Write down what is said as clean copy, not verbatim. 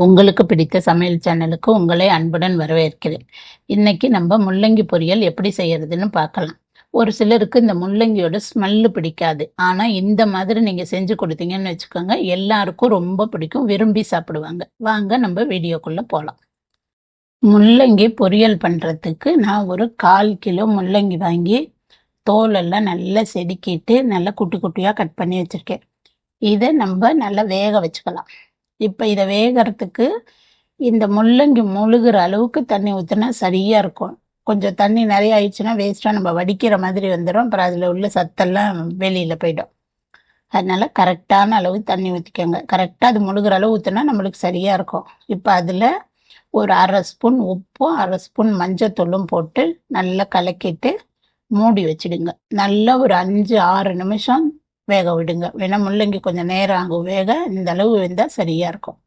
உங்களுக்கு பிடித்த சமையல் சேனலுக்கு உங்களை அன்புடன் வரவேற்கிறேன். இன்னைக்கு நம்ம முள்ளங்கி பொரியல் எப்படி செய்யறதுன்னு பார்க்கலாம். ஒரு சிலருக்கு இந்த முள்ளங்கியோட ஸ்மெல்லு பிடிக்காது. ஆனா இந்த மாதிரி நீங்க செஞ்சு கொடுத்தீங்கன்னு வச்சுக்கோங்க, எல்லாருக்கும் ரொம்ப பிடிக்கும். விரும்பி சாப்பிடுவாங்க. வாங்க நம்ம வீடியோக்குள்ள போலாம். முள்ளங்கி பொரியல் பண்றதுக்கு நான் ஒரு 1/4 கிலோ முள்ளங்கி வாங்கி தோலெல்லாம் நல்லா செதுக்கிட்டு நல்லா குட்டி குட்டியா கட் பண்ணி வச்சிருக்கேன். இதை நம்ம நல்லா வேக வச்சுக்கலாம். இப்போ இதை வேகறதுக்கு இந்த முள்ளங்கி முழுகிற அளவுக்கு தண்ணி ஊற்றினா சரியாக இருக்கும். கொஞ்சம் தண்ணி நிறைய ஆயிடுச்சுன்னா வேஸ்ட்டாக நம்ம வடிக்கிற மாதிரி வந்துடும். அப்புறம் அதில் உள்ள சத்தெல்லாம் வெளியில் போயிடும். அதனால கரெக்டான அளவு தண்ணி ஊற்றிக்கோங்க. கரெக்டாக அது முழுகிற அளவு ஊற்றினா நம்மளுக்கு சரியாக இருக்கும். இப்போ அதில் ஒரு 1/2 ஸ்பூன் உப்பும் 1/2 ஸ்பூன் மஞ்சத்தூளும் போட்டு நல்லா கலக்கிட்டு மூடி வச்சிடுங்க. நல்லா ஒரு 5-6 நிமிஷம் வேக விடுங்க. வேணா முள்ளங்கி கொஞ்சம் நேரம் ஆகும் வேக. இந்த அளவு வெந்தால் சரியாக இருக்கும்.